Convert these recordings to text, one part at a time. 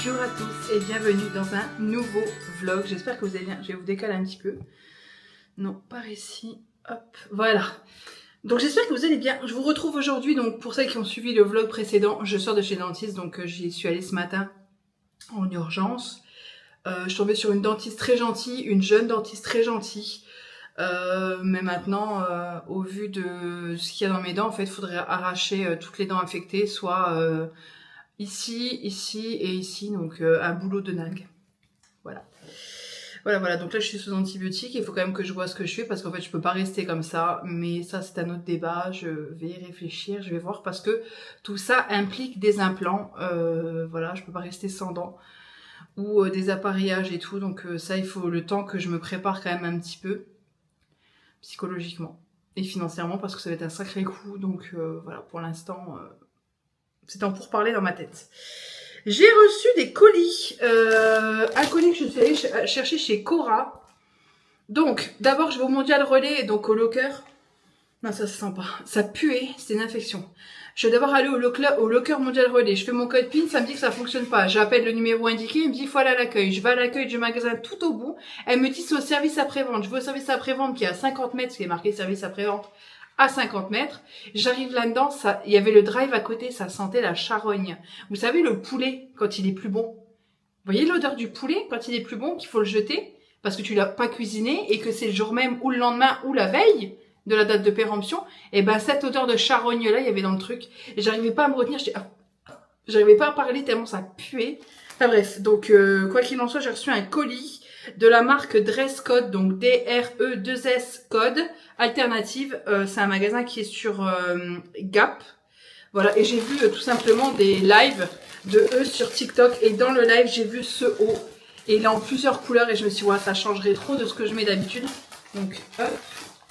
Bonjour à tous et bienvenue dans un nouveau vlog. J'espère que vous allez bien. Je vais vous décaler un petit peu. Non, par ici. Hop, voilà. Donc j'espère que vous allez bien. Je vous retrouve aujourd'hui. Donc pour celles qui ont suivi le vlog précédent, je sors de chez le dentiste. Donc j'y suis allée ce matin en urgence. Je suis tombée sur une dentiste très gentille, une jeune dentiste très gentille. Mais maintenant, au vu de ce qu'il y a dans mes dents, en fait, il faudrait arracher toutes les dents infectées, soit ici, ici et ici. Donc un boulot de dingue. Voilà. Voilà. Donc là, je suis sous antibiotiques. Il faut quand même que je vois ce que je fais parce qu'en fait, je peux pas rester comme ça. Mais ça, c'est un autre débat. Je vais y réfléchir. Je vais voir parce que tout ça implique des implants. Voilà, je peux pas rester sans dents ou des appareillages et tout. Donc ça, il faut le temps que je me prépare quand même un petit peu psychologiquement et financièrement parce que ça va être un sacré coup. Donc voilà, pour l'instant, c'est en pourparler dans ma tête. J'ai reçu des colis. Un colis que je suis allée chercher chez Cora. Donc, d'abord, je vais au Mondial Relais, donc au locker. Non, ça se sent pas. Ça puait, c'est une infection. Je vais d'abord aller au locker Mondial Relais. Je fais mon code PIN, ça me dit que ça fonctionne pas. J'appelle le numéro indiqué, il me dit il faut aller à l'accueil. Je vais à l'accueil du magasin tout au bout. Elle me dit c'est au service après-vente. Je vais au service après-vente qui est à 50 mètres, ce qui est marqué service après-vente à 50 mètres. J'arrive là-dedans, il y avait le drive à côté, ça sentait la charogne. Vous savez, le poulet, quand il est plus bon. Vous voyez l'odeur du poulet, quand il est plus bon, qu'il faut le jeter, parce que tu l'as pas cuisiné, et que c'est le jour même, ou le lendemain, ou la veille de la date de péremption, et ben cette odeur de charogne-là, il y avait dans le truc. Et j'arrivais pas à me retenir, j'arrivais pas à parler tellement ça puait. Enfin bref, donc quoi qu'il en soit, j'ai reçu un colis de la marque Dress Code, donc DRE2S Code Alternative. C'est un magasin qui est sur Gap. Voilà, et j'ai vu tout simplement des lives de eux sur TikTok. Et dans le live, j'ai vu ce haut. Et il est en plusieurs couleurs. Et je me suis dit, ouais, ça changerait trop de ce que je mets d'habitude. Donc, hop.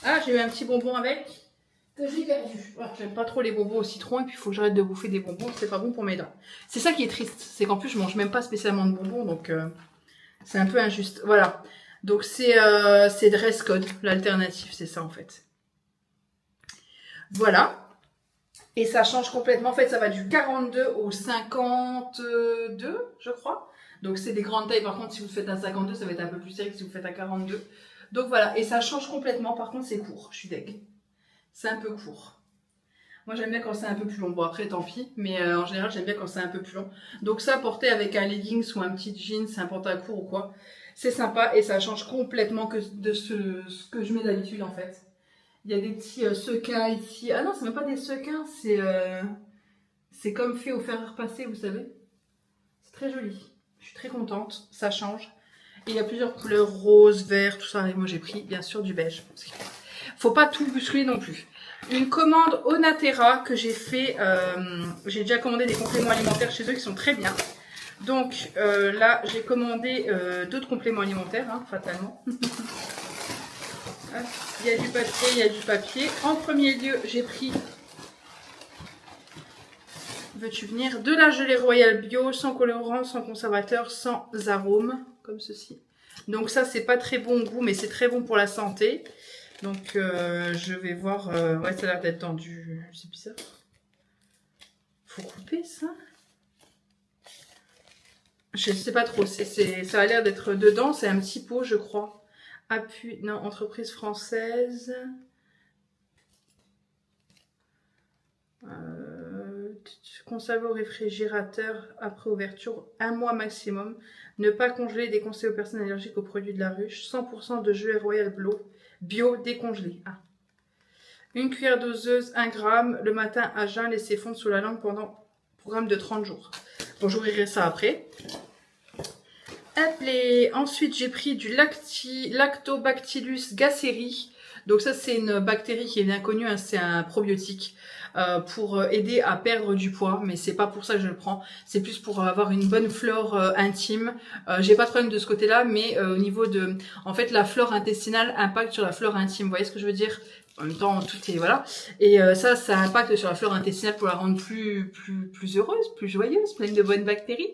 Ah, j'ai eu un petit bonbon avec. Que j'ai perdu. Voilà, j'aime pas trop les bonbons au citron. Et puis, il faut que j'arrête de bouffer des bonbons. C'est pas bon pour mes dents. C'est ça qui est triste. C'est qu'en plus, je mange même pas spécialement de bonbons. Donc, c'est un peu injuste. Voilà. Donc, c'est Dress Code. L'alternative, c'est ça en fait. Voilà. Et ça change complètement. En fait, ça va du 42 au 52, je crois. Donc, c'est des grandes tailles. Par contre, si vous faites un 52, ça va être un peu plus serré que si vous faites un 42. Donc, voilà. Et ça change complètement. Par contre, c'est court. Je suis deg. C'est un peu court. Moi, j'aime bien quand c'est un peu plus long. Bon, après, tant pis. Mais en général, j'aime bien quand c'est un peu plus long. Donc, ça, porter avec un leggings ou un petit jean, c'est un pantalon court ou quoi. C'est sympa. Et ça change complètement de ce que je mets d'habitude, en fait. Il y a des petits sequins ici. Ah non, c'est même pas des sequins, c'est comme fait au fer à repasser, vous savez. C'est très joli. Je suis très contente, ça change. Et il y a plusieurs couleurs, rose, vert, tout ça. Et moi j'ai pris bien sûr du beige. Faut pas tout bousculer non plus. Une commande Onatera que j'ai fait. J'ai déjà commandé des compléments alimentaires chez eux qui sont très bien. Donc là, j'ai commandé d'autres compléments alimentaires, hein, fatalement. Il y a du papier, il y a du papier. En premier lieu, j'ai pris, veux-tu venir, de la gelée royale bio, sans colorant, sans conservateur, sans arôme, comme ceci. Donc ça, c'est pas très bon au goût, mais c'est très bon pour la santé. Donc je vais voir, ouais, ça a l'air d'être tendu, c'est bizarre. Faut couper ça. Je sais pas trop, ça a l'air d'être dedans, c'est un petit pot, je crois. Appui, non, entreprise française. Conserver au réfrigérateur après ouverture 1 mois maximum. Ne pas congeler, déconseiller aux personnes allergiques aux produits de la ruche. 100% de gelée royale bio décongelé. Ah. Une cuillère doseuse, 1 gramme. Le matin à jeun, laissez fondre sous la langue pendant programme de 30 jours. Bon, j'ouvrirai ça après. Appelé. Ensuite, j'ai pris du Lactobacillus gasseri. Donc ça, c'est une bactérie qui est bien connue, hein, c'est un probiotique pour aider à perdre du poids, mais c'est pas pour ça que je le prends. C'est plus pour avoir une bonne flore intime. J'ai pas de problème de ce côté-là, mais au niveau de... En fait, la flore intestinale impacte sur la flore intime. Vous voyez ce que je veux dire? En même temps, tout est... Voilà. Et ça impacte sur la flore intestinale pour la rendre plus heureuse, plus joyeuse, pleine de bonnes bactéries.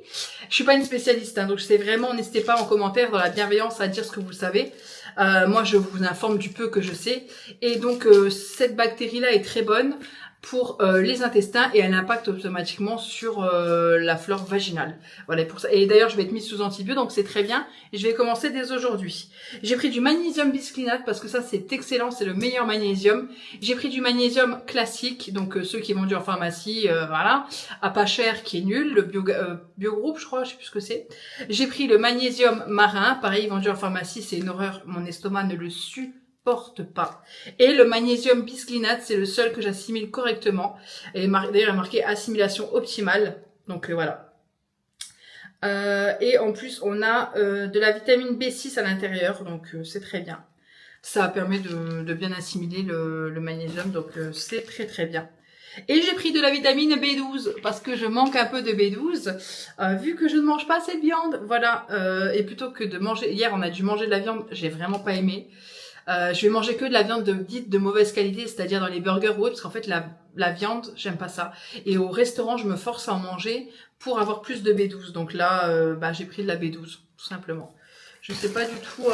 Je suis pas une spécialiste, hein, donc c'est vraiment... N'hésitez pas en commentaire, dans la bienveillance, à dire ce que vous savez. Moi, je vous informe du peu que je sais. Et donc, cette bactérie-là est très bonne. pour les intestins et elle impacte automatiquement sur la flore vaginale. Voilà, pour ça. Et d'ailleurs, je vais être mise sous antibio, donc c'est très bien. Et je vais commencer dès aujourd'hui. J'ai pris du magnésium bisglycinate parce que ça, c'est excellent, c'est le meilleur magnésium. J'ai pris du magnésium classique, donc ceux qui vendus en pharmacie, voilà, à pas cher, qui est nul, le Biogroupe, je crois, je sais plus ce que c'est. J'ai pris le magnésium marin, pareil, vendu en pharmacie, c'est une horreur, mon estomac ne le supporte pas. Et le magnésium bisglycinate, c'est le seul que j'assimile correctement. Et d'ailleurs, il est marqué assimilation optimale. Donc voilà. Et en plus, on a de la vitamine B6 à l'intérieur, donc c'est très bien. Ça permet de bien assimiler le magnésium, donc c'est très très bien. Et j'ai pris de la vitamine B12 parce que je manque un peu de B12 vu que je ne mange pas assez de viande. Voilà. Et plutôt que de manger, hier on a dû manger de la viande, j'ai vraiment pas aimé. Je vais manger que de la viande dite de mauvaise qualité, c'est-à-dire dans les burgers ou autre, parce qu'en fait la viande, j'aime pas ça. Et au restaurant, je me force à en manger pour avoir plus de B12. Donc là, j'ai pris de la B12, tout simplement. Je sais pas du tout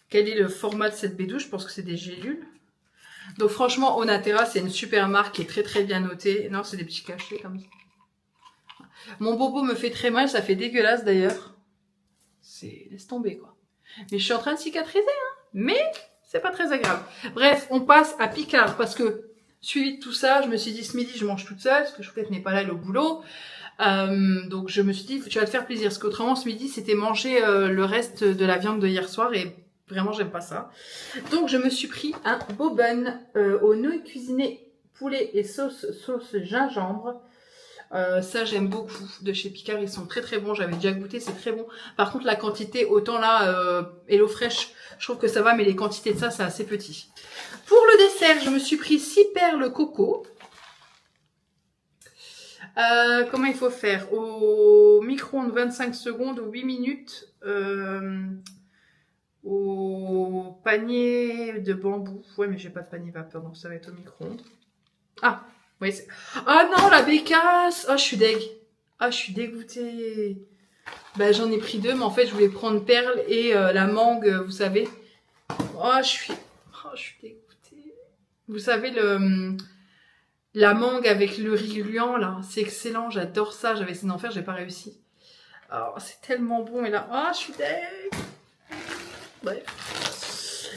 quel est le format de cette B12, je pense que c'est des gélules. Donc franchement, Onaterra, c'est une super marque qui est très très bien notée. Non, c'est des petits cachets comme ça. Mon bobo me fait très mal, ça fait dégueulasse d'ailleurs. Laisse tomber quoi. Mais je suis en train de cicatriser, hein. Mais c'est pas très agréable. Bref, on passe à Picard parce que, suivi de tout ça, je me suis dit ce midi, je mange toute seule parce que Chouquette n'est pas là, elle est au boulot. Donc je me suis dit, tu vas te faire plaisir. Parce qu'autrement, ce midi, c'était manger le reste de la viande de hier soir et vraiment, j'aime pas ça. Donc je me suis pris un bobun aux nouilles cuisinées poulet et sauce gingembre. Ça j'aime beaucoup de chez Picard, ils sont très très bons, j'avais déjà goûté, c'est très bon. Par contre la quantité, autant là HelloFresh, je trouve que ça va, mais les quantités de ça c'est assez petit. Pour le dessert, je me suis pris 6 perles coco. Comment il faut faire? Au micro-ondes 25 secondes ou 8 minutes, au panier de bambou. Ouais mais j'ai pas de panier vapeur donc ça va être au micro-ondes. Ah oui, ah non, la bécasse! Ah, je suis deg. Ah, je suis dégoûtée. Ben, j'en ai pris 2, mais en fait, je voulais prendre perle et la mangue, vous savez. Oh, je suis dégoûtée. Vous savez, la mangue avec le riz gluant, là, c'est excellent. J'adore ça. J'avais essayé d'en faire, j'ai pas réussi. Oh, c'est tellement bon. Et là, ah, je suis deg. Bref.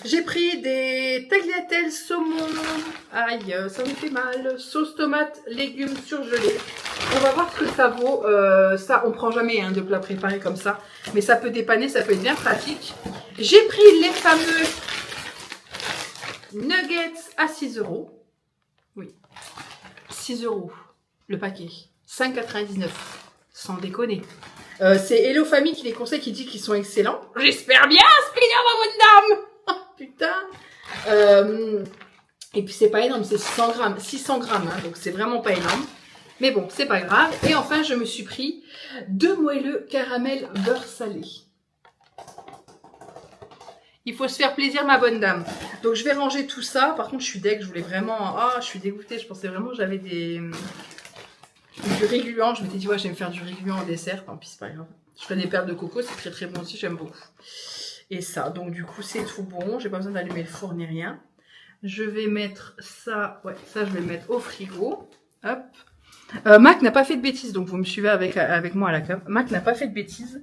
J'ai pris des tagliatelles saumon, aïe, ça me fait mal, sauce tomate, légumes surgelés. On va voir ce que ça vaut. Ça, on prend jamais de plats préparés comme ça, mais ça peut dépanner, ça peut être bien pratique. J'ai pris les fameux nuggets à 6 €. Oui, 6 € le paquet, 5,99 €, sans déconner. C'est Hello Family qui les conseille, qui dit qu'ils sont excellents. J'espère bien, Spinner, ma bonne dame. Putain. Et puis c'est pas énorme, c'est 600 grammes. 600 grammes, hein, donc c'est vraiment pas énorme. Mais bon, c'est pas grave. Et enfin, je me suis pris 2 moelleux caramel beurre salé. Il faut se faire plaisir, ma bonne dame. Donc je vais ranger tout ça. Par contre, je suis deg, je voulais vraiment... Ah, je suis dégoûtée. Je pensais vraiment que j'avais du riz gluant. Je m'étais dit, ouais, je vais me faire du riz gluant en dessert. Tant pis, c'est pas grave. Je fais des perles de coco, c'est très très bon aussi, j'aime beaucoup. Et ça, donc du coup c'est tout bon, j'ai pas besoin d'allumer le four ni rien. Je vais mettre ça, ouais, ça je vais le mettre au frigo. Hop. Mac n'a pas fait de bêtises, donc vous me suivez avec moi à la cave. Mac n'a pas fait de bêtises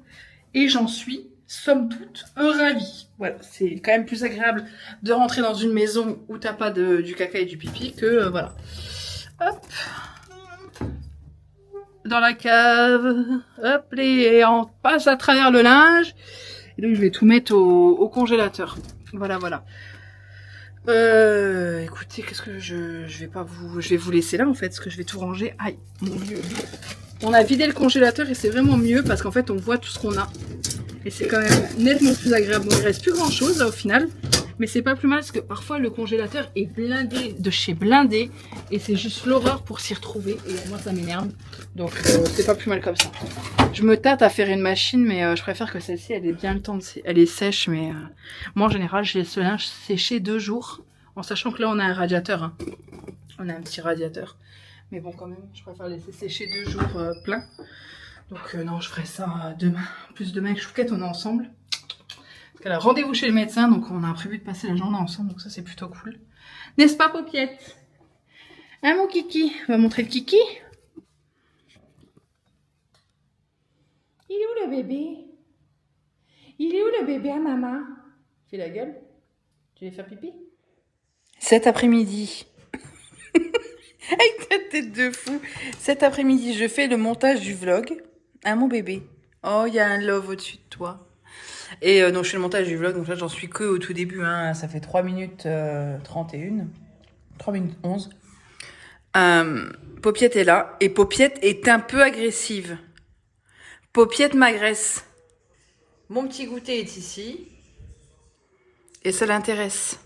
et j'en suis, somme toute, ravie. Voilà, c'est quand même plus agréable de rentrer dans une maison où t'as pas du caca et du pipi que, voilà. Hop. Dans la cave, hop, et on passe à travers le linge. Et donc je vais tout mettre au congélateur. Voilà, voilà. Écoutez, qu'est-ce que je vais vous laisser là en fait, parce que je vais tout ranger. Aïe, mon Dieu. On a vidé le congélateur et c'est vraiment mieux parce qu'en fait on voit tout ce qu'on a. Et c'est quand même nettement plus agréable. Bon, il reste plus grand chose là au final. Mais c'est pas plus mal parce que parfois le congélateur est blindé de chez blindé. Et c'est juste l'horreur pour s'y retrouver. Et moi ça m'énerve. Donc c'est pas plus mal comme ça. Je me tâte à faire une machine, mais je préfère que celle-ci, elle ait bien le temps elle est sèche, mais moi en général, je laisse le linge sécher 2 jours, en sachant que là on a un radiateur, hein. On a un petit radiateur, mais bon quand même, je préfère laisser sécher 2 jours plein. Donc non, je ferai ça demain. En plus demain avec Chouquette, on est ensemble. qu'elle a rendez-vous chez le médecin, donc on a prévu de passer la journée ensemble, donc ça c'est plutôt cool. N'est-ce pas, Paupiette? Hein, mon kiki? On va montrer le kiki. Il est où le bébé? Il est où le bébé à maman? Fais la gueule. Tu veux faire pipi? Cet après-midi. Avec ta tête de fou. Cet après-midi, je fais le montage du vlog. Hein, mon bébé? Oh, il y a un love au-dessus de toi. Et donc, je fais le montage du vlog. Donc là, j'en suis que au tout début. Hein. Ça fait 3 minutes 31. 3 minutes 11. Paupiette est là. Et Paupiette est un peu agressive. Paupiette m'agresse. Mon petit goûter est ici. Et ça l'intéresse.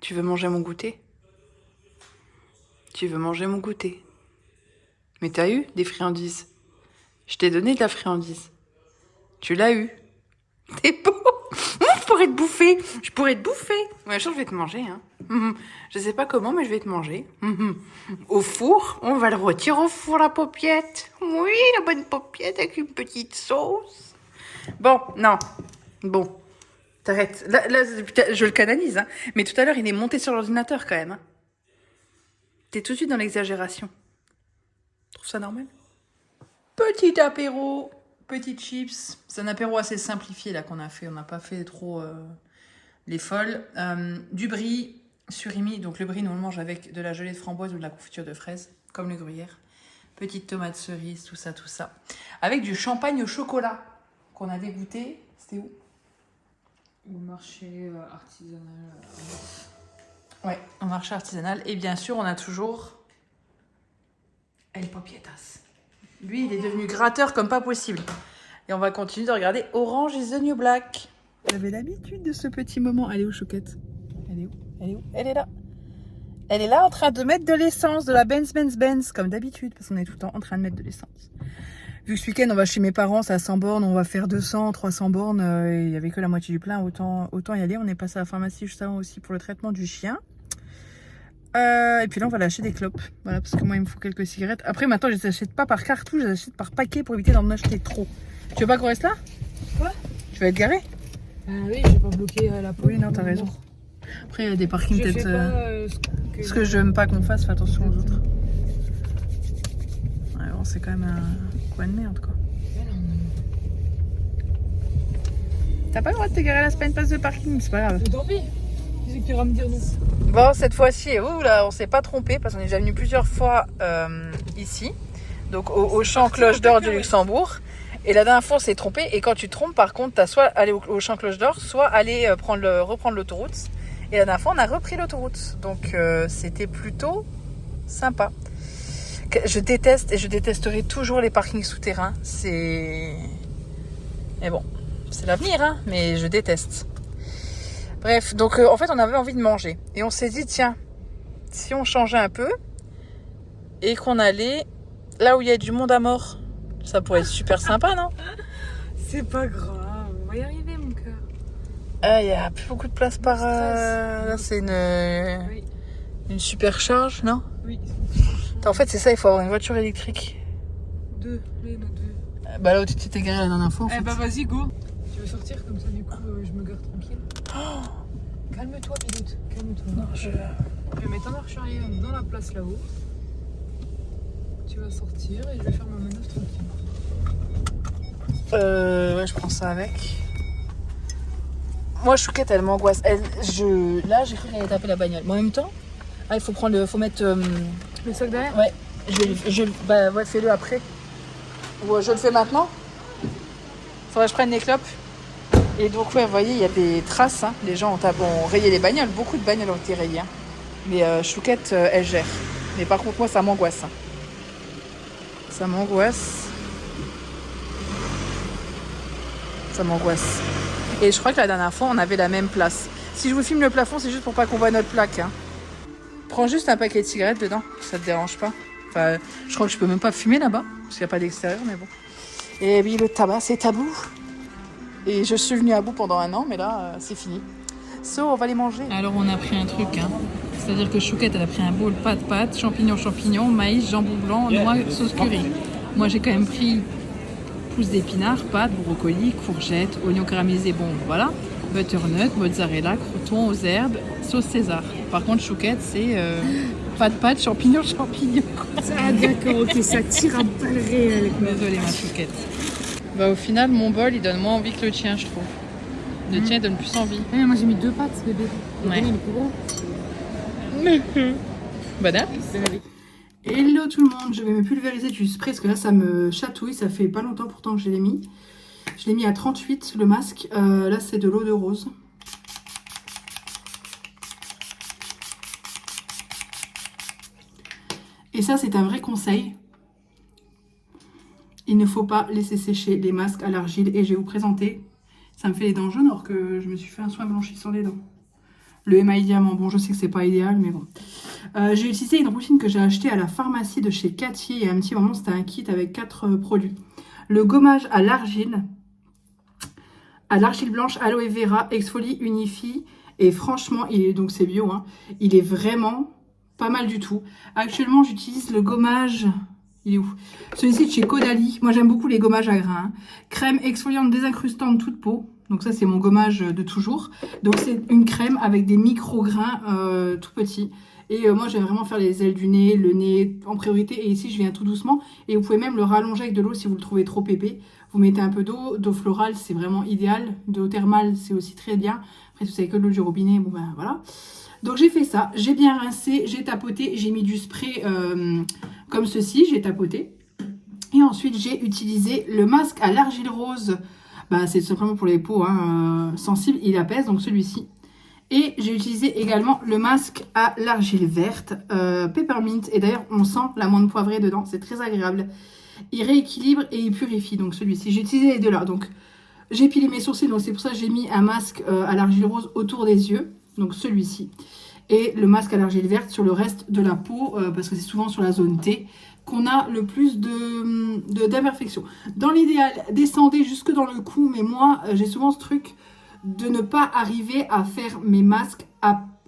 Tu veux manger mon goûter? Tu veux manger mon goûter? Mais t'as eu des friandises. Je t'ai donné de la friandise. Tu l'as eu. T'es beau. Je pourrais te bouffer. Je pourrais te bouffer. Ouais, je vais te manger. Hein. Je sais pas comment, mais je vais te manger. Au four. On va le retirer au four, la Paupiette. Oui, la bonne Paupiette avec une petite sauce. Bon, non. Bon. T'arrêtes. Là, je le canalise. Hein. Mais tout à l'heure, il est monté sur l'ordinateur quand même. Hein. T'es tout de suite dans l'exagération. Tu trouves ça normal? Petit apéro, petites chips. C'est un apéro assez simplifié là qu'on a fait. On n'a pas fait trop les folles. Du brie surimi. Donc le brie, nous on le mange avec de la gelée de framboise ou de la confiture de fraises, comme le gruyère. Petite tomate cerise, tout ça, tout ça. Avec du champagne au chocolat qu'on a dégoûté. C'était où? Au marché artisanal. Ouais, au marché artisanal. Et bien sûr, on a toujours El Paupietas. Lui, il est devenu gratteur comme pas possible. Et on va continuer de regarder Orange is the New Black. Vous avez l'habitude de ce petit moment. Elle est où, Chouquette? Elle est où? Elle est où? Elle est là. Elle est là en train de mettre de l'essence, de la Benz, comme d'habitude, parce qu'on est tout le temps en train de mettre de l'essence. Vu que ce week-end, on va chez mes parents, c'est à 100 bornes, on va faire 200, 300 bornes, il n'y avait que la moitié du plein, autant y aller. On est passé à la pharmacie juste avant aussi pour le traitement du chien. Et puis là, on va lâcher des clopes. Voilà, parce que moi, il me faut quelques cigarettes. Après, maintenant, je les achète pas par cartouche, je les achète par paquet pour éviter d'en acheter trop. Tu veux pas qu'on reste là? Quoi? Tu vas être garé? Oui, j'ai pas bloqué la peau. Oui, non, t'as raison. Après, il y a des parkings Je peut-être. fais pas Ce que je n'aime pas qu'on fasse, fais attention aux autres. Ouais, bon, c'est quand même un coin de merde, quoi. T'as pas le droit de te garer là, c'est pas une place de parking, c'est pas grave. Mais tant pis. Qu'est-ce que tu iras me dire, nous? Bon, cette fois-ci, là, on s'est pas trompé parce qu'on est déjà venu plusieurs fois ici, donc au champ Cloche d'Or du Luxembourg. Et la dernière fois, on s'est trompé. Et quand tu te trompes, par contre, t'as soit aller au champ Cloche d'Or, soit aller reprendre l'autoroute. Et la dernière fois, on a repris l'autoroute. Donc, c'était plutôt sympa. Je déteste et je détesterai toujours les parkings souterrains. Mais bon, c'est l'avenir, hein, mais je déteste. Bref, donc en fait, on avait envie de manger. Et on s'est dit, tiens, si on changeait un peu et qu'on allait là où il y a du monde à mort, ça pourrait être super sympa, non? C'est pas grave, on va y arriver, mon cœur. Ah, il n'y a plus beaucoup de place par... Là, c'est une supercharge, non? Oui. En fait, c'est ça, il faut avoir une voiture électrique. Deux. Bah là où tu t'étais garé la dernière fois, en fait. Bah vas-y, go. Tu veux sortir comme ça, du coup, je me gare tranquille. Oh, calme-toi, Pilote, calme-toi. Non, je vais mettre un marche arrière dans la place là-haut. Tu vas sortir et je vais faire ma manœuvre tranquille. Ouais, je prends ça avec. Moi, Chouquette, elle m'angoisse. Là, j'ai cru qu'elle allait taper la bagnole. Mais en même temps, il faut mettre... Le sac derrière? Ouais. Ouais, fais-le après. Ou je le fais maintenant. Faudrait que je prenne les clopes. Et donc, ouais, vous voyez, il y a des traces. Hein. Les gens ont rayé les bagnoles. Beaucoup de bagnoles ont été rayées. Hein. Mais Chouquette, elle gère. Mais par contre, moi, ça m'angoisse. Hein. Ça m'angoisse. Et je crois que la dernière fois, on avait la même place. Si je vous filme le plafond, c'est juste pour pas qu'on voit notre plaque. Hein. Prends juste un paquet de cigarettes dedans, ça te dérange pas. Enfin, je crois que je peux même pas fumer là-bas, parce qu'il n'y a pas d'extérieur, mais bon. Et oui, le tabac, c'est tabou. Et je suis venue à bout pendant 1 an, mais là, c'est fini. On va les manger. Alors, on a pris un truc, hein. C'est-à-dire que Chouquette, elle a pris un bol pâte, champignons, maïs, jambon blanc, noix, sauce curry. Moi, j'ai quand même pris pousses d'épinards, pâtes, brocolis, courgettes, oignons caramélisés, bon, voilà. butternut, mozzarella, croûtons aux herbes, sauce César. Par contre, chouquette, c'est pas de pâtes, champignons. Ah d'accord, ok, ça tire à balles réelles. Désolée ma chouquette. Bah au final, mon bol, il donne moins envie que le tien, je trouve. Le tien, il donne plus envie. Ouais, moi j'ai mis 2 pâtes, bébé. Ouais. Il est plus gros. Bon app. Hello tout le monde, je vais me pulvériser du spray parce que là ça me chatouille, ça fait pas longtemps pourtant que je l'ai mis. Je l'ai mis à 38 le masque, là c'est de l'eau de rose. Et ça c'est un vrai conseil. Il ne faut pas laisser sécher les masques à l'argile et je vais vous présenter. Ça me fait les dents jaunes alors que je me suis fait un soin blanchissant les dents. Le émail diamant, bon je sais que c'est pas idéal mais bon. J'ai utilisé une routine que j'ai achetée à la pharmacie de chez Cathy il y a un petit moment, c'était un kit avec 4 produits. Le gommage à l'argile blanche, aloe vera, exfolie, unifie et franchement, donc c'est bio, hein, il est vraiment pas mal du tout. Actuellement j'utilise le gommage, il est où? Celui-ci de chez Caudalie, moi j'aime beaucoup les gommages à grains. Crème exfoliante désincrustante toute peau. Donc ça c'est mon gommage de toujours. Donc c'est une crème avec des micro-grains tout petits. Et moi j'aime vraiment faire les ailes du nez, le nez en priorité. Et ici je viens tout doucement. Et vous pouvez même le rallonger avec de l'eau si vous le trouvez trop épais. Vous mettez un peu d'eau. D'eau florale c'est vraiment idéal. D'eau thermale c'est aussi très bien. Après si vous savez que de l'eau du robinet, bon ben voilà. Donc j'ai fait ça. J'ai bien rincé, j'ai tapoté. J'ai mis du spray comme ceci, j'ai tapoté. Et ensuite j'ai utilisé le masque à l'argile rose. Bah, c'est simplement pour les peaux sensibles, il apaise, donc celui-ci. Et j'ai utilisé également le masque à l'argile verte, peppermint. Et d'ailleurs, on sent l'amande poivrée dedans, c'est très agréable. Il rééquilibre et il purifie, donc celui-ci. J'ai utilisé les deux là, donc j'ai pilé mes sourcils, donc c'est pour ça que j'ai mis un masque à l'argile rose autour des yeux, donc celui-ci. Et le masque à l'argile verte sur le reste de la peau, parce que c'est souvent sur la zone T qu'on a le plus d'imperfections. Dans l'idéal, descendez jusque dans le cou, mais moi, j'ai souvent ce truc de ne pas arriver à faire mes masques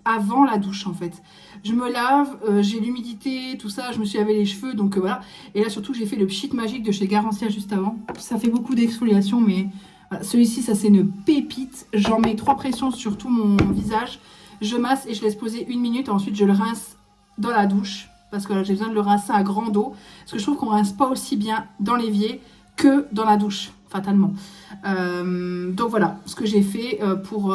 avant la douche, en fait. Je me lave, j'ai l'humidité, tout ça, je me suis lavé les cheveux, donc voilà. Et là, surtout, j'ai fait le pchit magique de chez Garancia juste avant. Ça fait beaucoup d'exfoliation, mais voilà, celui-ci, ça, c'est une pépite. J'en mets 3 pressions sur tout mon visage. Je masse et je laisse poser 1 minute. Ensuite, je le rince dans la douche. Parce que là, j'ai besoin de le rincer à grande eau. Parce que je trouve qu'on rince pas aussi bien dans l'évier que dans la douche, fatalement. Donc voilà ce que j'ai fait pour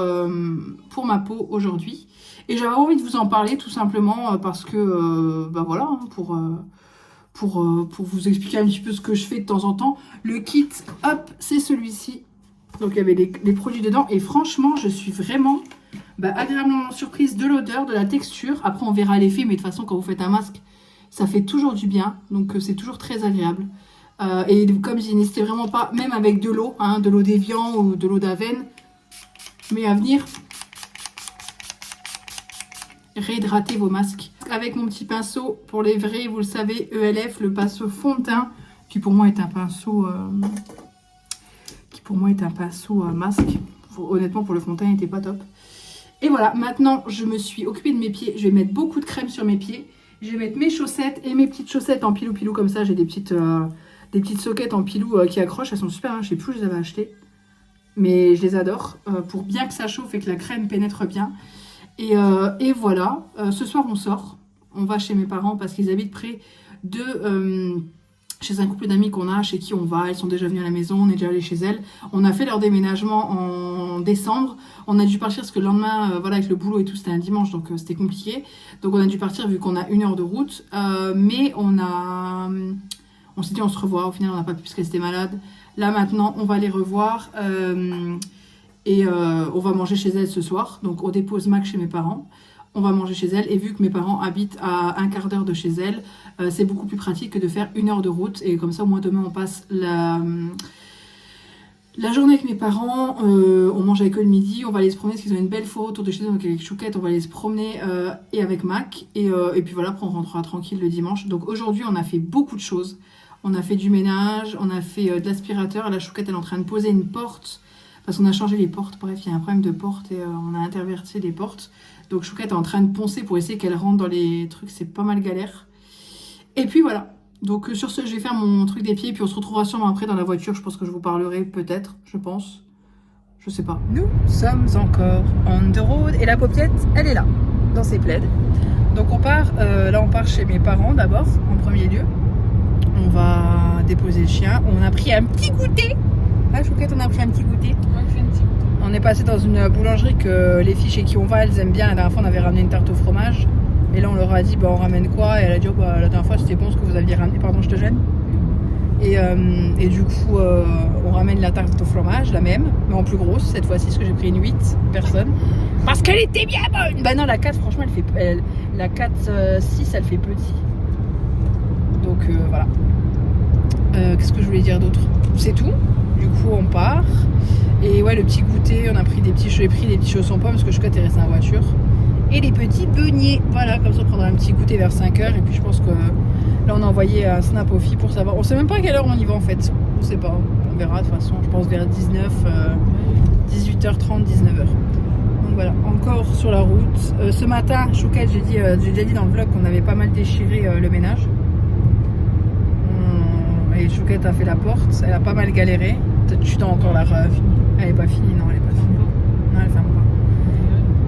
ma peau aujourd'hui. Et j'avais envie de vous en parler tout simplement parce que, bah voilà, hein, pour vous expliquer un petit peu ce que je fais de temps en temps. Le kit, hop, c'est celui-ci. Donc il y avait les produits dedans. Et franchement, je suis vraiment... agréablement surprise de l'odeur, de la texture. Après, on verra l'effet, mais de toute façon, quand vous faites un masque, ça fait toujours du bien. Donc, c'est toujours très agréable. Et comme je dis, n'hésitez vraiment pas, même avec de l'eau, hein, de l'eau d'évian ou de l'eau d'Avène, mais à venir réhydrater vos masques. Avec mon petit pinceau, pour les vrais, vous le savez, ELF, le pinceau fond de teint, qui pour moi est un pinceau, masque. Honnêtement, pour le fond de teint, il n'était pas top. Et voilà, maintenant je me suis occupée de mes pieds. Je vais mettre beaucoup de crème sur mes pieds. Je vais mettre mes chaussettes et mes petites chaussettes en pilou comme ça. J'ai des petites soquettes en pilou qui accrochent. Elles sont super, hein. Je sais plus où je les avais achetées. Mais je les adore pour bien que ça chauffe et que la crème pénètre bien. Et voilà, ce soir on sort. On va chez mes parents parce qu'ils habitent près de... chez un couple d'amis qu'on a, chez qui on va. Elles sont déjà venues à la maison, on est déjà allé chez elles. On a fait leur déménagement en décembre. On a dû partir parce que le lendemain, voilà, avec le boulot et tout, c'était un dimanche, donc c'était compliqué. Donc on a dû partir vu qu'on a 1 heure de route. Mais on s'est dit on se revoit. Au final, on n'a pas pu parce qu'elle était malade. Là maintenant, on va les revoir. On va manger chez elles ce soir. Donc on dépose Mac chez mes parents. On va manger chez elle et vu que mes parents habitent à 1/4 d'heure de chez elle, c'est beaucoup plus pratique que de faire 1 heure de route. Et comme ça, au moins demain, on passe la journée avec mes parents. On mange avec eux le midi. On va aller se promener parce qu'ils ont une belle forêt autour de chez eux. Donc avec Chouquette, on va aller se promener et avec Mac. Et puis voilà, après on rentrera tranquille le dimanche. Donc aujourd'hui, on a fait beaucoup de choses. On a fait du ménage, on a fait de l'aspirateur. La Chouquette, elle est en train de poser une porte. Parce qu'on a changé les portes. Bref, il y a un problème de porte et on a interverti les portes. Donc Chouquette est en train de poncer pour essayer qu'elle rentre dans les trucs, c'est pas mal galère. Et puis voilà, donc sur ce, je vais faire mon truc des pieds, puis on se retrouvera sûrement après dans la voiture, je pense que je vous parlerai peut-être, je pense. Je sais pas. Nous sommes encore on the road et la paupiette, elle est là, dans ses plaids. Donc on part, là on part chez mes parents d'abord, en premier lieu. On va déposer le chien. On a pris un petit goûter. Ah Chouquette, on a pris un petit goûter. On est passé dans une boulangerie que les filles chez qui on va, elles aiment bien. La dernière fois on avait ramené une tarte au fromage. Et là on leur a dit, bah on ramène quoi? Et elle a dit, oh, bah, la dernière fois c'était bon ce que vous aviez ramené. Pardon, je te gêne. Et du coup, on ramène la tarte au fromage, la même, mais en plus grosse cette fois-ci, parce que j'ai pris une 8 personnes. Parce qu'elle était bien bonne. Bah non, la 4, franchement, la 4, 6, elle fait petit. Donc voilà. Qu'est-ce que je voulais dire d'autre? C'est tout. Du coup, on part. Et ouais, le petit goûter, on a pris j'ai pris des petits chaussons pommes parce que je suis resté en voiture. Et les petits beignets. Voilà, comme ça on prendra un petit goûter vers 5h. Et puis je pense que là on a envoyé un snap aux filles pour savoir. On sait même pas à quelle heure on y va en fait. On sait pas. On verra de toute façon. Je pense vers 18h30, 19h. Donc voilà, encore sur la route. Ce matin, Chouquette, j'ai déjà dit dans le vlog qu'on avait pas mal déchiré le ménage. Et Chouquette a fait la porte. Elle a pas mal galéré. Tu dois encore la finir. Elle est pas finie, non, elle est pas finie. Non, elle ferme pas.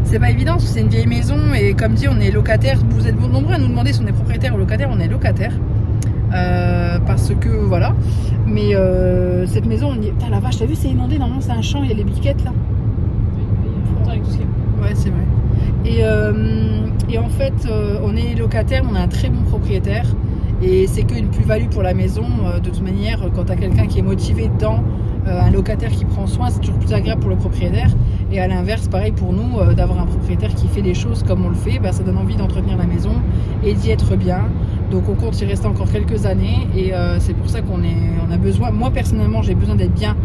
C'est pas évident parce que c'est une vieille maison et comme dit on est locataire. Vous êtes nombreux à nous demander si on est propriétaire ou locataire. On est locataire parce que voilà. Mais cette maison, on y... Putain, la vache, t'as vu, c'est inondé. Normalement c'est un champ, il y a les biquettes là. Ouais, c'est vrai. Et en fait on est locataire, on a un très bon propriétaire et c'est qu'une plus-value pour la maison. De toute manière, quand t'as quelqu'un qui est motivé dedans, un locataire qui prend soin, c'est toujours plus agréable pour le propriétaire. Et à l'inverse, pareil pour nous, d'avoir un propriétaire qui fait les choses comme on le fait, bah, ça donne envie d'entretenir la maison et d'y être bien. Donc on compte y rester encore quelques années et c'est pour ça qu'on a besoin, moi personnellement j'ai besoin d'être bien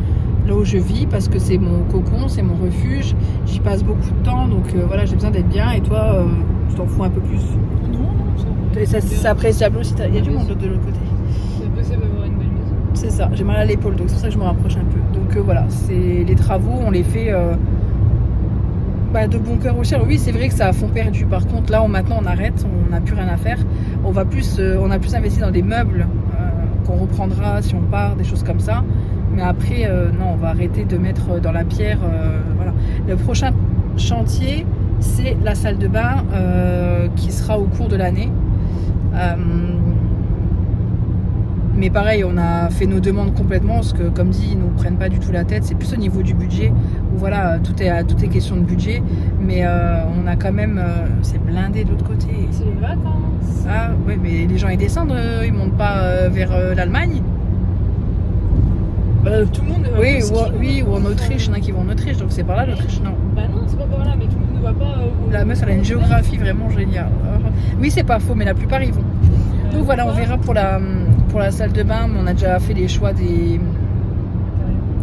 là où je vis parce que c'est mon cocon, c'est mon refuge, j'y passe beaucoup de temps, donc voilà, j'ai besoin d'être bien. Et toi, tu t'en fous un peu plus? Non, c'est appréciable aussi, il y a du monde de l'autre côté. C'est possible d'avoir une belle maison. C'est ça, j'ai mal à l'épaule, donc c'est pour ça que je me rapproche un peu. Donc voilà, c'est les travaux, on les fait de bon cœur aussi. Alors oui, c'est vrai que ça a fond perdu. Par contre, là, maintenant, on arrête, on n'a plus rien à faire. On a plus investi dans des meubles qu'on reprendra si on part, des choses comme ça. Mais après, non, on va arrêter de mettre dans la pierre. Voilà. Le prochain chantier, c'est la salle de bain qui sera au cours de l'année. Mais pareil, on a fait nos demandes complètement parce que, comme dit, ils nous prennent pas du tout la tête. C'est plus au niveau du budget où voilà, tout est question de budget. Mais on a quand même, c'est blindé de l'autre côté. C'est les vacances. Ah oui, mais les gens ils descendent, ils montent pas vers l'Allemagne. Tout le monde. Oui, ou en Autriche, il y en a qui vont en Autriche, donc c'est par là l'Autriche, non? Bah non, c'est pas par là, mais tout le monde ne va pas. La meuf, elle a une géographie vraiment géniale. Oui, c'est pas faux, mais la plupart ils vont. Donc voilà, on verra pour la salle de bain, mais on a déjà fait les choix des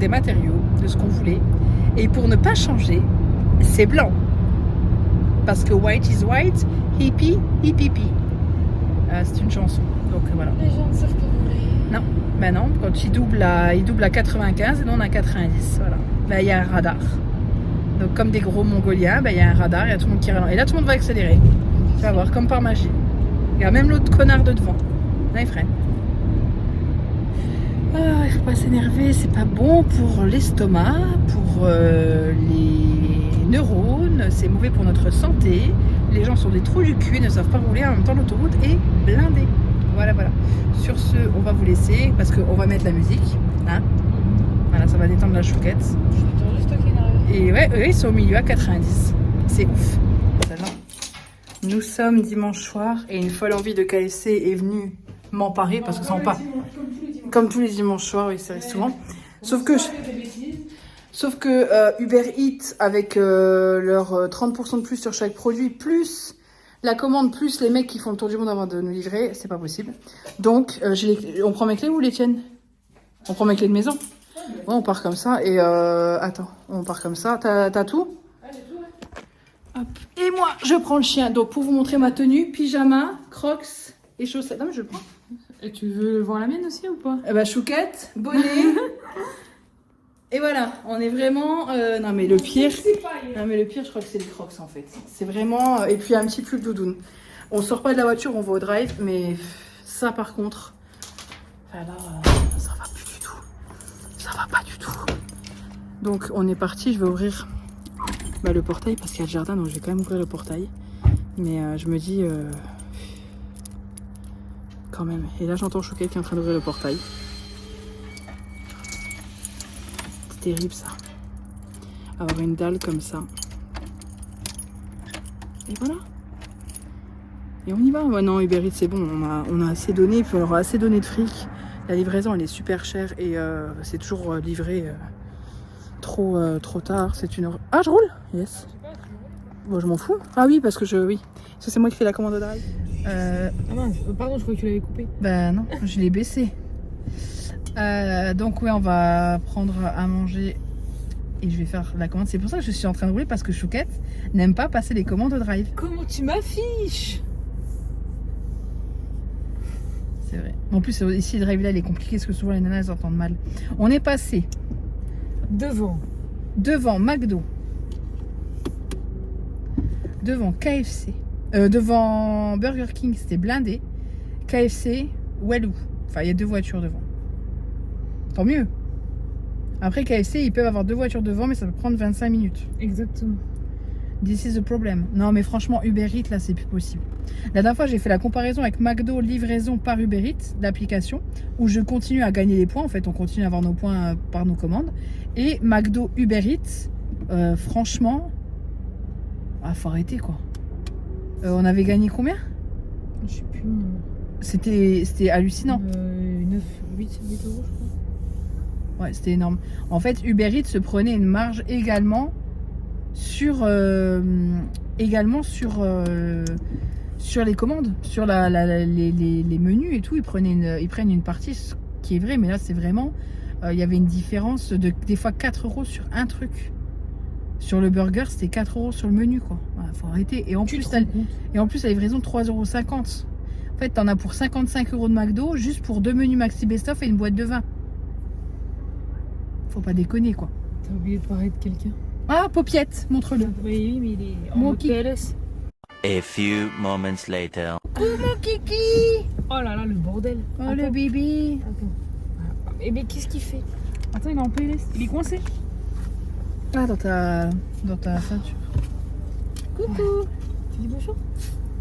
matériaux, de ce qu'on voulait. Et pour ne pas changer, c'est blanc. Parce que white is white, hippie, hippie. C'est une chanson, donc voilà. Les gens ne savent pas rouler. Non, ben non, quand il double à 95 et nous on a 90, voilà. Là il y a un radar. Donc comme des gros mongoliens, il y a un radar, il y a tout le monde qui ralentit. Et là tout le monde va accélérer. Tu vas voir, comme par magie. Regarde, même l'autre connard de devant. Là il freine. Il faut pas s'énerver, c'est pas bon pour l'estomac, pour les neurones, c'est mauvais pour notre santé. Les gens sont des trous du cul, ne savent pas rouler, en même temps l'autoroute est blindée. Voilà. Sur ce, on va vous laisser parce qu'on va mettre la musique. Hein, voilà, ça va détendre la chouquette. J'attends juste qu'il arrive. Et ouais, eux ils sont au milieu à 90. C'est ouf. Nous sommes dimanche soir et une folle envie de KFC est venue m'emparer parce que ça en pas. Comme tous les dimanches soirs, oui, ça arrive souvent. Sauf que Uber Eats, avec leur 30% de plus sur chaque produit, plus la commande, plus les mecs qui font le tour du monde avant de nous livrer, c'est pas possible. Donc, on prend mes clés ou les tiennes? On prend mes clés de maison? Ouais, on part comme ça. Et attends, on part comme ça. T'as tout? Ah, j'ai tout, ouais. Hop. Et moi, je prends le chien. Donc, pour vous montrer ma tenue, pyjama, crocs et chaussettes. Non, mais je le prends. Et tu veux voir la mienne aussi ou pas? Chouquette, bonnet. Et voilà, on est vraiment. Non mais le pire, je crois que c'est les crocs en fait. C'est vraiment. Et puis un petit pull doudoune. On sort pas de la voiture, on va au drive, mais ça par contre, ça va plus du tout. Ça va pas du tout. Donc on est parti, je vais ouvrir le portail parce qu'il y a le jardin, donc je vais quand même ouvrir le portail. Mais je me dis quand même. Et là j'entends Chouquette qui est en train d'ouvrir le portail. C'est terrible ça. Avoir une dalle comme ça. Et voilà. Et on y va. Ouais, non, Uber Eats c'est bon, on a assez donné, puis on leur a assez donné de fric. La livraison elle est super chère et c'est toujours livré trop tard. C'est une heure. Ah, je roule. Yes. Bon, je m'en fous. Ah oui, parce que oui. Parce que c'est moi qui fais la commande de drive. Ah mince, pardon, je croyais que tu l'avais coupé. Bah non, je l'ai baissé. Donc ouais, on va prendre à manger et je vais faire la commande. C'est pour ça que je suis en train de rouler parce que Chouquette n'aime pas passer les commandes de drive. Comment tu m'affiches? C'est vrai. En plus, ici, le drive là, il est compliqué parce que souvent les nanas elles entendent mal. On est passé devant McDo, devant KFC, devant Burger King, c'était blindé. KFC, Walou. Enfin, il y a 2 voitures devant. Tant mieux. Après, KFC, ils peuvent avoir 2 voitures devant, mais ça peut prendre 25 minutes. Exactement. This is the problem. Non, mais franchement, Uber Eats, là, c'est plus possible. La dernière fois, j'ai fait la comparaison avec McDo livraison par Uber Eats, l'application, où je continue à gagner des points. En fait, on continue à avoir nos points par nos commandes. Et McDo Uber Eats, franchement, faut arrêter, quoi. On avait gagné combien? Je sais plus. C'était hallucinant. 8 euros, je crois. Ouais, c'était énorme. En fait, Uber Eats se prenait une marge également sur les commandes, sur les menus et tout. Ils prennent une partie, ce qui est vrai, mais là c'est vraiment il y avait une différence de des fois 4 euros sur un truc. Sur le burger, c'était 4 euros sur le menu, quoi. Voilà, faut arrêter. Et en plus la livraison 3,50 euros. En fait, t'en as pour 55 euros de McDo juste pour 2 menus Maxi Best-of et une boîte de vin. Faut pas déconner, quoi. T'as oublié de parler de quelqu'un. Ah, Paupiette, montre-le. Oui, mais il est en Mon mode qui- PLS. A few moments later. Oh mon kiki. Oh là là, le bordel. Oh Attends, le bébé. attends. Mais qu'est-ce qu'il fait? Attends, il est en PLS. Il est coincé. Ah, dans ta ceinture. Coucou. Tu dis bonjour?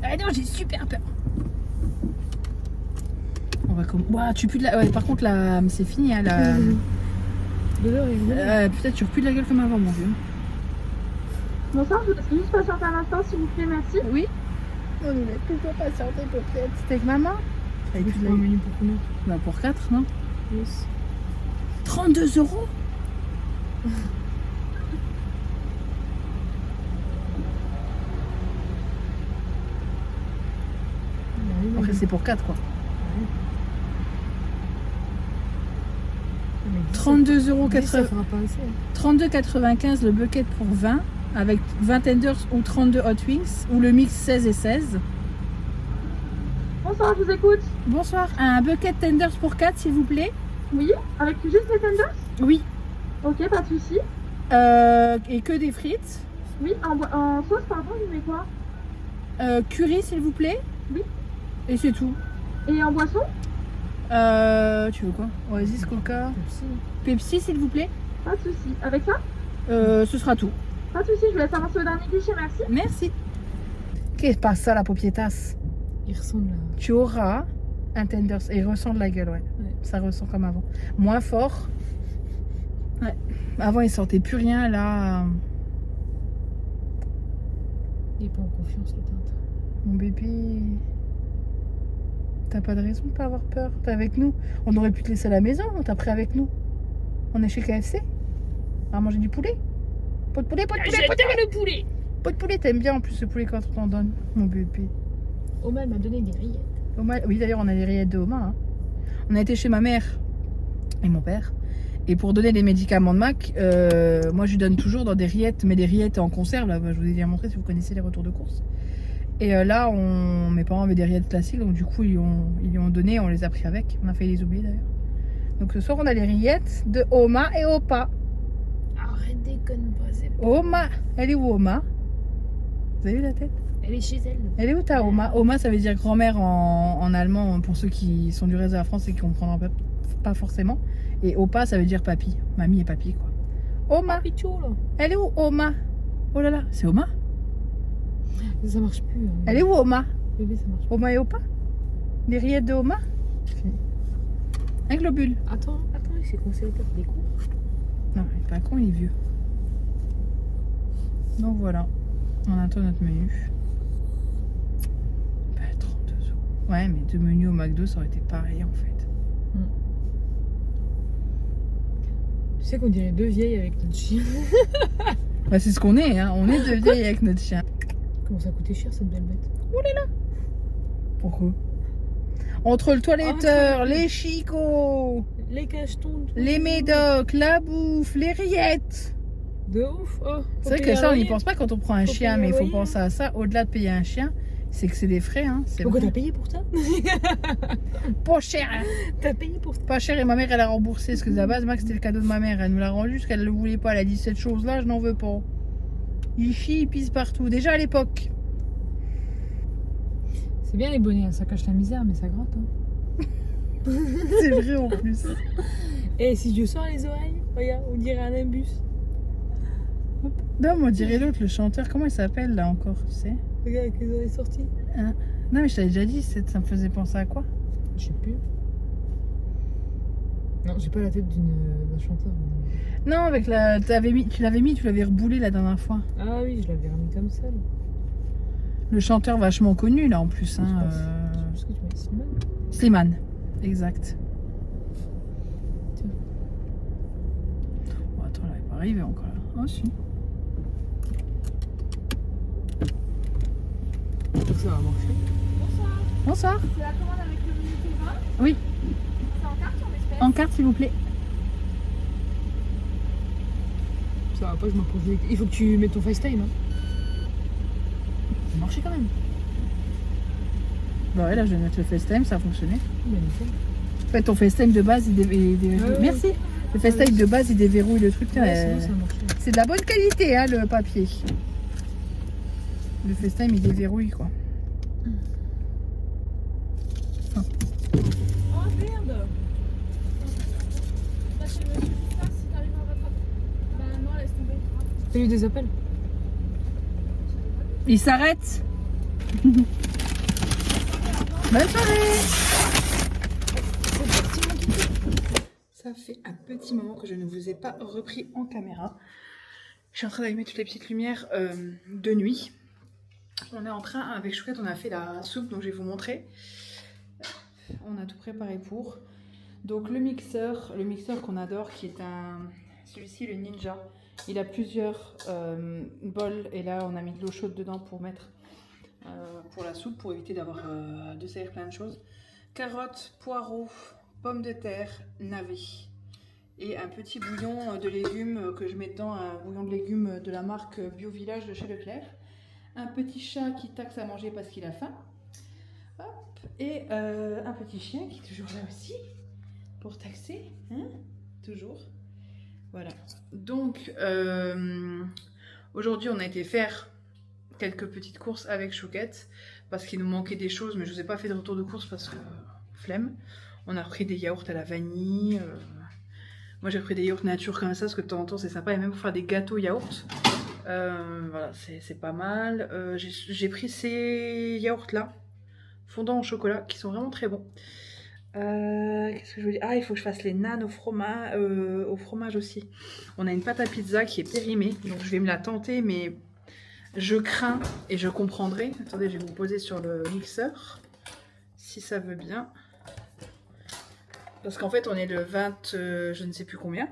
Ah non, j'ai super peur. On va comme. Ouah, tu pues de la. Ouais, par contre là, c'est fini, hein, là. L'odeur est venue. Peut-être tu repues de la gueule comme avant, mon vieux. Bonsoir, je vous laisse juste patienter un instant s'il vous plaît, merci. Oui. On nous laisse toujours patienter, Paupiette. C'était avec maman. Avec le menu pour combien? Bah pour 4, non? Yes. 32 euros. Après, c'est pour 4, quoi. 32,80 euros. Ça fera pas assez. 32,95 le bucket pour 20 avec 20 tenders ou 32 hot wings ou le mix 16 et 16. Bonsoir, je vous écoute. Bonsoir, un bucket tenders pour 4 s'il vous plaît. Oui, avec juste les tenders? Oui. Ok, pas de souci. Et que des frites. Oui, en sauce, pardon, je mets quoi? Curry s'il vous plaît. Oui. Et c'est tout. Et en boisson? Tu veux quoi? Oasis, Coca. Pepsi s'il vous plaît. Pas de souci. Avec ça? Ce sera tout. Pas de souci, je vous laisse avancer au dernier guichet, merci. Merci. Qu'est-ce que passe ça la paupiétasse? Il ressemble à... Tu auras un tenders et il ressent de la gueule, ouais. Ça ressent comme avant. Moins fort. Ouais. Avant il sortait plus rien, là. Il est pas en confiance, le teinte. Mon bébé. T'as pas de raison de pas avoir peur. T'es avec nous. On aurait pu te laisser à la maison, on t'a pris avec nous. On est chez KFC. On va manger du poulet. Pas de poulet, pas de poulet, pas de poulet. le poulet. Pas de poulet, t'aimes bien en plus le poulet quand on t'en donne. Mon bébé. Omar m'a donné des rillettes. Oui, d'ailleurs, on a les rillettes de Oma. Hein. On a été chez ma mère et mon père. Et pour donner les médicaments de Mac, moi je lui donne toujours dans des rillettes, mais des rillettes en conserve. Là, je vous ai déjà montré si vous connaissez les retours de course. Et là, mes parents avaient des rillettes classiques, donc du coup, ils lui ont donné, on les a pris avec. On a failli les oublier d'ailleurs. Donc ce soir, on a les rillettes de Oma et Opa. Arrête déconne pas, c'est pas... Oma, elle est où Oma? Vous avez vu la tête? Elle est chez elle. Elle est où ta Oma? Oma, ça veut dire grand-mère en allemand pour ceux qui sont du reste de la France et qui comprendront pas forcément. Et Opa, ça veut dire papy. Mamie et papy, quoi. Oma. Pichou, là. Elle est où, Oma? Oh là là, c'est Oma? Ça marche plus. Hein. Elle est où, Oma? Bébé, ça marche Oma et Opa? Les rillettes de Oma? plus. Un globule. Attends, il s'est coincé les têtes des coups. Non, il est pas con, il est vieux. Donc voilà, on attend notre menu. Bah, 32 euros. Ouais, mais 2 menus au McDo, ça aurait été pareil en fait. Tu sais qu'on dirait 2 vieilles avec notre chien. Bah, c'est ce qu'on est, hein. On est 2 vieilles avec notre chien. Comment ça a coûté cher cette belle bête? Pourquoi? Entre le toiletteur, les chicots, Les cachetons. les médocs, la bouffe, les rillettes. De ouf. Oh, C'est vrai que ça, on n'y pense pense pas quand on prend un Faut chien, payer mais il un faut loyer, penser à ça. Au-delà de payer un chien, c'est que c'est des frais, hein. C'est Pourquoi vrai. t'as payé pour ça? Pas cher, hein. T'as payé pour ça? Pas cher, et ma mère, elle a remboursé. Parce que de la base, Max, c'était le cadeau de ma mère. Elle nous l'a rendu parce qu'elle ne le voulait pas. Elle a dit cette chose-là, je n'en veux pas. Il chie, il pisse partout. Déjà à l'époque. C'est bien les bonnets, ça cache la misère, mais ça gratte. Hein. C'est vrai en plus. Et si je sors les oreilles, regarde, on dirait un imbus. Non, moi, on dirait l'autre, le chanteur. Comment il s'appelle là encore, tu sais? Regarde avec les oreilles sorties. Non, mais je t'avais déjà dit, ça me faisait penser à quoi? Je sais plus. Non, j'ai pas la tête d'un chanteur. Non, avec la. Tu l'avais reboulé la dernière fois. Ah oui, je l'avais remis comme ça. Là. Le chanteur vachement connu là en plus. Hein, Je pense que tu m'as dit Slimane. Slimane, exact. Tiens. Oh, attends, là, il va pas arriver encore là. Oh, si. Ça va marcher. Bonsoir. C'est la commande avec le menu T20. Oui, C'est en carte ou en espèces? en carte s'il vous plaît. Ça va pas, je me pose des... Il faut que tu mettes ton FaceTime. Hein. Ça marchait quand même. Bah ouais, là je vais mettre le FaceTime, ça a fonctionné. Bah, nickel. En fait, ton FaceTime de base, il déverrouille. Ouais. Merci. Le FaceTime de base, il déverrouille le truc. Ouais, sinon ça marchait. C'est de la bonne qualité, hein, le papier. Le FaceTime, il déverrouille quoi. Oh merde! Bah, chez Monsieur Picard, si t'arrives à rattraper. Bah non, laisse tomber. T'as eu des appels? Il s'arrête. Bonne soirée. Ça fait un petit moment que je ne vous ai pas repris en caméra. Je suis en train d'allumer toutes les petites lumières de nuit. On est en train, avec Chouquette, on a fait la soupe, donc je vais vous montrer. On a tout préparé pour. Donc le mixeur qu'on adore, qui est celui-ci, le Ninja. Il a plusieurs bols et là on a mis de l'eau chaude dedans pour mettre pour la soupe, pour éviter d'avoir de salir plein de choses. Carottes, poireaux, pommes de terre, navets et un petit bouillon de légumes que je mets dedans, un bouillon de légumes de la marque Bio Village de chez Leclerc. Un petit chat qui taxe à manger parce qu'il a faim. Hop. Et un petit chien qui est toujours là aussi pour taxer, hein, toujours. Voilà. Donc aujourd'hui on a été faire quelques petites courses avec Chouquette parce qu'il nous manquait des choses, mais je vous ai pas fait de retour de course parce que flemme. On a pris des yaourts à la vanille. Moi j'ai pris des yaourts nature comme ça parce que de temps en temps c'est sympa, et même pour faire des gâteaux yaourts. Voilà, c'est pas mal. J'ai pris ces yaourts là, fondants au chocolat, qui sont vraiment très bons. Qu'est-ce que je veux dire? Ah, il faut que je fasse les nanes au fromage aussi. On a une pâte à pizza qui est périmée, donc je vais me la tenter, mais je crains et je comprendrai. Attendez, je vais vous poser sur le mixeur, si ça veut bien. Parce qu'en fait, on est le 20, je ne sais plus combien.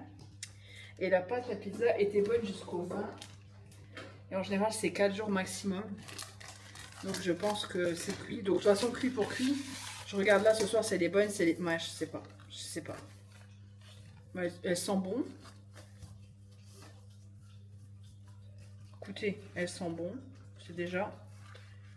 Et la pâte à pizza était bonne jusqu'au 20. Et en général, c'est 4 jours maximum. Donc je pense que c'est cuit. Donc de toute façon, cuit pour cuit. Je regarde là ce soir, c'est les bonnes, c'est les... Ouais, je sais pas. Je sais pas. Ouais, elles sentent bon. Écoutez, elles sentent bon. C'est déjà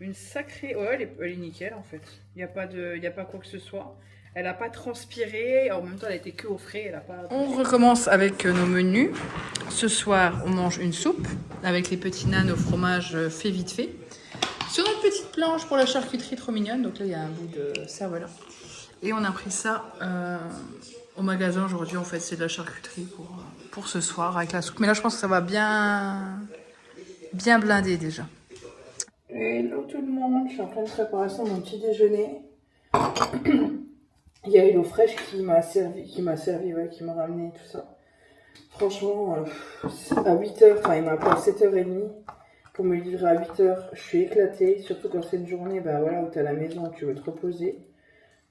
une sacrée... Ouais, elle est nickel en fait. Il n'y a pas quoi que ce soit. Elle n'a pas transpiré. En même temps, elle était que au frais. Elle a pas... On recommence avec nos menus. Ce soir, on mange une soupe avec les petits nanes au fromage fait vite fait. Sur notre petite planche pour la charcuterie trop mignonne. Donc là, il y a un bout de cervelas. Et on a pris ça au magasin aujourd'hui. En fait, c'est de la charcuterie pour ce soir avec la soupe. Mais là, je pense que ça va bien blinder déjà. Hello tout le monde, je suis en pleine préparation de mon petit déjeuner. Il y a HelloFresh qui m'a ramené tout ça. Franchement, à 8h, enfin il m'a appelé à 7h30 pour me livrer à 8h. Je suis éclatée, surtout quand c'est une journée bah, voilà, où tu es à la maison, tu veux te reposer.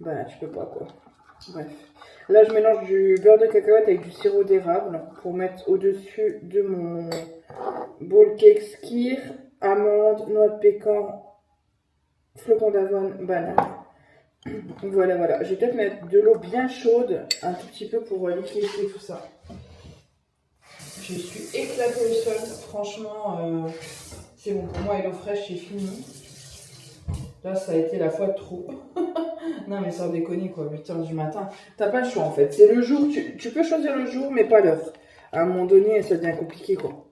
Bah tu peux pas quoi. Bref. Là je mélange du beurre de cacahuète avec du sirop d'érable pour mettre au-dessus de mon bowl cake skyr, amandes, noix de pécan, flocons d'avoine, banane. Voilà. Je vais peut-être mettre de l'eau bien chaude, un tout petit peu pour liquifier tout ça. Je suis éclatée au sol. Franchement, c'est bon pour moi. HelloFresh, c'est fini. Là, ça a été la fois de trop. Non, mais sans déconner, quoi. 8h du matin. T'as pas le choix, en fait. C'est le jour. Tu peux choisir le jour, mais pas l'heure. À un moment donné, ça devient compliqué, quoi.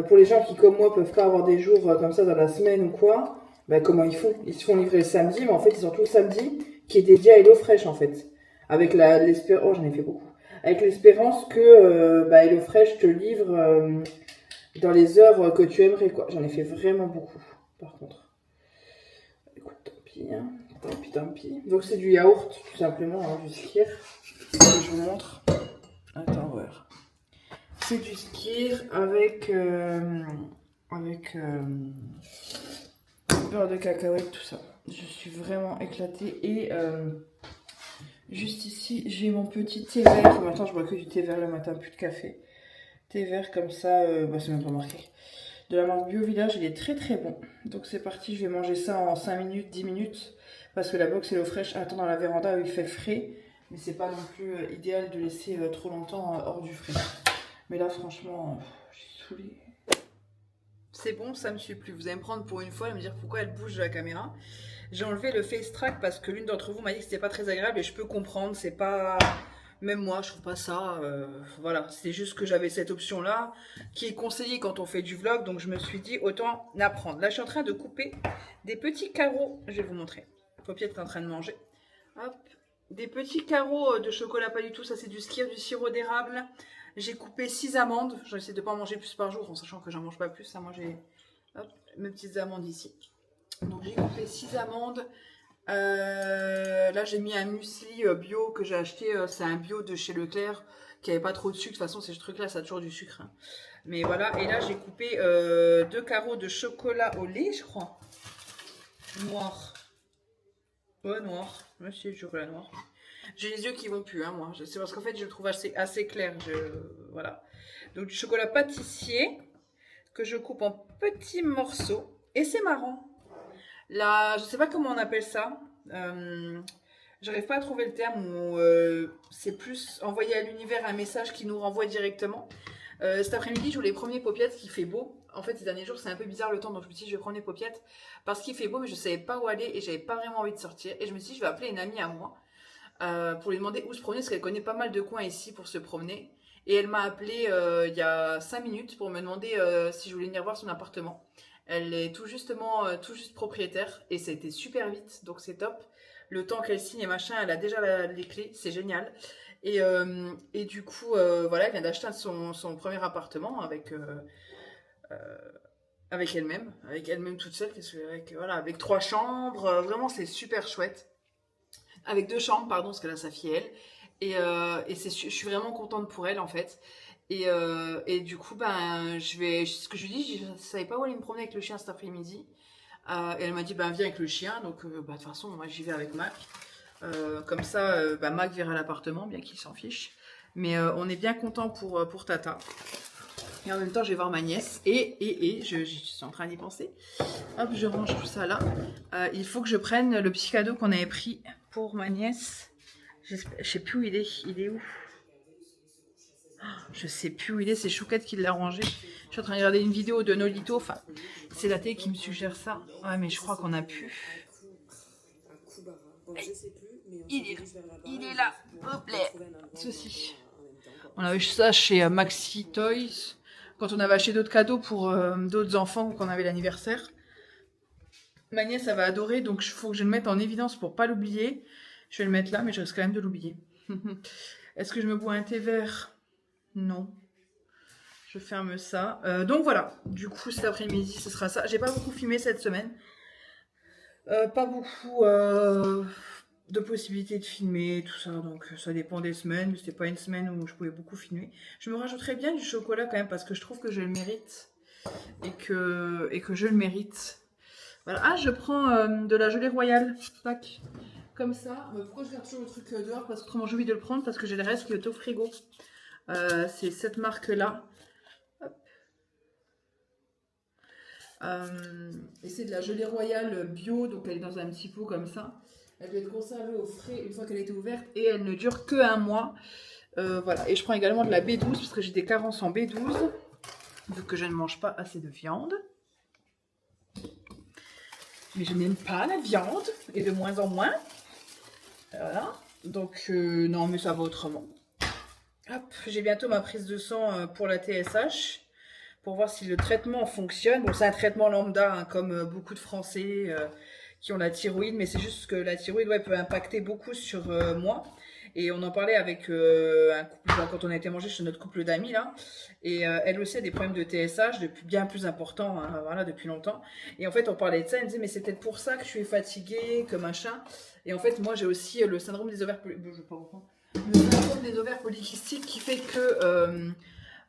Pour les gens qui, comme moi, peuvent pas avoir des jours comme ça dans la semaine ou quoi, bah, comment ils font? Ils se font livrer le samedi, mais en fait, ils ont tout le samedi qui est dédié à HelloFresh, en fait. Avec l'espérance... Oh, j'en ai fait beaucoup. Avec l'espérance que HelloFresh te livre dans les heures que tu aimerais, quoi. J'en ai fait vraiment beaucoup, par contre. Écoute, tant pis, hein. Tant pis. Donc, c'est du yaourt, tout simplement, hein, du skyr. Je vous montre. Attends, voir. C'est du skyr avec beurre de cacahuète, tout ça. Je suis vraiment éclatée. Et juste ici, j'ai mon petit thé vert. Maintenant, je bois que du thé vert le matin, plus de café. Thé vert comme ça, c'est même pas marqué. De la marque Bio Village, il est très très bon. Donc c'est parti, je vais manger ça en 5 minutes, 10 minutes. Parce que la box HelloFresh attend dans la véranda où il fait frais. Mais c'est pas non plus idéal de laisser trop longtemps hors du frais. Mais là, franchement, je suis saoulée. C'est bon, ça me suit plus. Vous allez me prendre pour une fois et me dire pourquoi elle bouge de la caméra. J'ai enlevé le face track parce que l'une d'entre vous m'a dit que c'était pas très agréable et je peux comprendre. C'est pas... Même moi, je trouve pas ça. Voilà, c'est juste que j'avais cette option-là qui est conseillée quand on fait du vlog. Donc je me suis dit, autant l'apprendre. Là, je suis en train de couper des petits carreaux. Je vais vous montrer. Popiette est en train de manger. Hop. Des petits carreaux de chocolat, pas du tout. Ça, c'est du skyr, du sirop d'érable. J'ai coupé 6 amandes. J'essaie de ne pas en manger plus par jour, en sachant que j'en mange pas plus. Ça, moi, j'ai mes petites amandes ici. Donc, j'ai coupé 6 amandes. Là, j'ai mis un muesli bio que j'ai acheté. C'est un bio de chez Leclerc qui n'avait pas trop de sucre. De toute façon, ces trucs-là, ça a toujours du sucre. Hein. Mais voilà. Et là, j'ai coupé 2 carreaux de chocolat au lait, je crois. Noir. Ouais, noir. Ouais, c'est du chocolat noir. J'ai les yeux qui vont plus, hein, moi. C'est parce qu'en fait, je le trouve assez clair. Voilà. Donc, du chocolat pâtissier que je coupe en petits morceaux. Et c'est marrant. Là, je sais pas comment on appelle ça. J'arrive pas à trouver le terme où c'est plus envoyer à l'univers un message qui nous renvoie directement. Cet après-midi, je voulais les premiers paupiètes qui fait beau. En fait, ces derniers jours, c'est un peu bizarre le temps, donc je me suis dit, je vais prendre les paupiètes parce qu'il fait beau, mais je savais pas où aller et j'avais pas vraiment envie de sortir. Et je me suis dit, je vais appeler une amie à moi. Pour lui demander où se promener, parce qu'elle connaît pas mal de coins ici pour se promener. Et elle m'a appelé il y a 5 minutes pour me demander si je voulais venir voir son appartement. Elle est tout juste propriétaire et ça a été super vite, donc c'est top. Le temps qu'elle signe et machin, elle a déjà les clés, c'est génial. Et du coup, voilà, elle vient d'acheter son premier appartement avec elle-même toute seule, avec 3 chambres, vraiment c'est super chouette. Avec 2 chambres, pardon, parce que là, sa fille, elle. Et je suis vraiment contente pour elle, en fait. Et du coup, ce que je lui dis, je ne savais pas où aller me promener avec le chien cet après-midi. Et elle m'a dit, viens avec le chien. Donc, de toute façon, moi, j'y vais avec Mac. Comme ça, Mac verra l'appartement, bien qu'il s'en fiche. Mais on est bien content pour Tata. Et en même temps, je vais voir ma nièce. Et je suis en train d'y penser. Hop, je range tout ça là. Il faut que je prenne le petit cadeau qu'on avait pris pour ma nièce. Je sais plus où il est. Il est où? Je sais plus où il est. C'est Chouquette qui l'a rangé. Je suis en train de regarder une vidéo de Nolito. Enfin, c'est la télé qui me suggère ça. Ouais, mais je crois qu'on a pu. Il est là. Hop là. Ceci. On avait ça chez Maxi Toys. Quand on avait acheté d'autres cadeaux pour d'autres enfants ou qu'on avait l'anniversaire. Ma nièce, elle va adorer. Donc, il faut que je le mette en évidence pour pas l'oublier. Je vais le mettre là, mais je risque quand même de l'oublier. Est-ce que je me bois un thé vert? Non. Je ferme ça. Donc voilà, du coup cet après-midi ce sera ça. J'ai pas beaucoup filmé cette semaine. Pas beaucoup de possibilités de filmer, tout ça. Donc ça dépend des semaines. Mais c'était pas une semaine où je pouvais beaucoup filmer. Je me rajouterais bien du chocolat quand même parce que je trouve que je le mérite. Et que je le mérite. Voilà. Ah, je prends de la gelée royale. Tac. Comme ça. Pourquoi je garde toujours le truc dehors? Parce qu'autrement j'ai envie de le prendre parce que j'ai le reste qui est au frigo. C'est cette marque-là. Et c'est de la gelée royale bio, donc elle est dans un petit pot comme ça. Elle doit être conservée au frais une fois qu'elle a été ouverte et elle ne dure que 1 mois. Voilà. Et je prends également de la B12 parce que j'ai des carences en B12, vu que je ne mange pas assez de viande. Mais je n'aime pas la viande, et de moins en moins. Voilà. Donc, non, mais ça va autrement. Hop, j'ai bientôt ma prise de sang pour la TSH. Pour voir si le traitement fonctionne. Bon, c'est un traitement lambda, hein, comme beaucoup de Français qui ont la thyroïde, mais c'est juste que la thyroïde peut impacter beaucoup sur moi. Et on en parlait avec un couple, quand on a été manger chez notre couple d'amis, là. Et elle aussi a des problèmes de TSH, depuis bien plus importants, hein, voilà, depuis longtemps. Et en fait, on parlait de ça, elle me disait, mais c'est peut-être pour ça que je suis fatiguée, que machin. Et en fait, moi, j'ai aussi le syndrome des ovaires polykystiques qui fait que...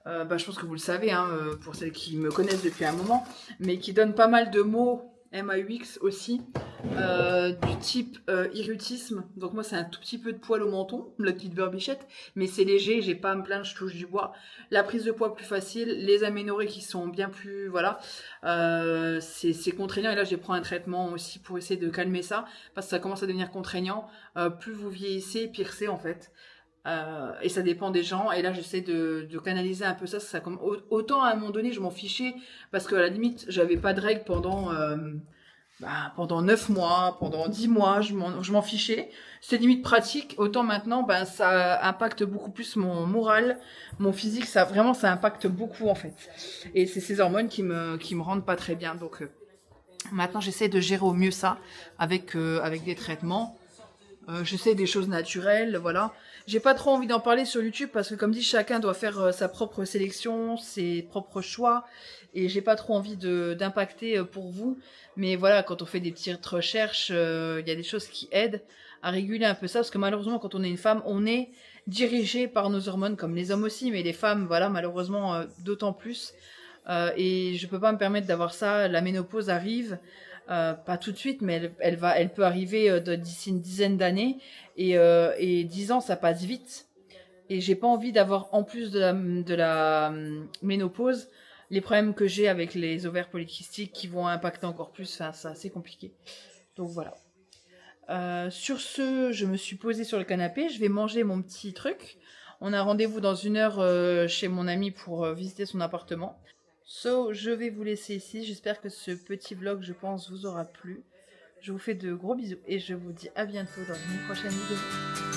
je pense que vous le savez, hein, pour celles qui me connaissent depuis un moment, mais qui donne pas mal de mots, MAUX aussi, du type hirsutisme. Donc moi c'est un tout petit peu de poil au menton, la petite barbichette, mais c'est léger, j'ai pas à me plaindre, je touche du bois. La prise de poids plus facile, les aménorrhées qui sont bien plus, voilà, c'est contraignant. Et là je prends un traitement aussi pour essayer de calmer ça, parce que ça commence à devenir contraignant. Plus vous vieillissez, pire c'est en fait. Et ça dépend des gens, et là j'essaie de canaliser un peu ça, autant à un moment donné je m'en fichais parce qu'à la limite j'avais pas de règles pendant 9 mois, pendant 10 mois, je m'en fichais, c'est limite pratique. Autant maintenant ça impacte beaucoup plus mon moral, mon physique, ça impacte beaucoup en fait, et c'est ces hormones qui me rendent pas très bien. Donc maintenant j'essaie de gérer au mieux ça avec des traitements. J'essaie des choses naturelles, voilà. J'ai pas trop envie d'en parler sur YouTube parce que comme dit, chacun doit faire sa propre sélection, ses propres choix, et j'ai pas trop envie d'impacter pour vous. Mais voilà, quand on fait des petites recherches, il y a des choses qui aident à réguler un peu ça, parce que malheureusement quand on est une femme, on est dirigé par nos hormones, comme les hommes aussi, mais les femmes, voilà, malheureusement d'autant plus. Et je peux pas me permettre d'avoir ça. La ménopause arrive. Pas tout de suite, mais elle peut arriver d'ici une dizaine d'années, et 10 ans ça passe vite, et j'ai pas envie d'avoir en plus de la ménopause les problèmes que j'ai avec les ovaires polykystiques qui vont impacter encore plus. Enfin, c'est assez compliqué, donc voilà. Sur ce, je me suis posée sur le canapé, je vais manger mon petit truc. On a rendez-vous dans 1 heure chez mon ami pour visiter son appartement. Je vais vous laisser ici. J'espère que ce petit vlog, je pense, vous aura plu. Je vous fais de gros bisous et je vous dis à bientôt dans une prochaine vidéo.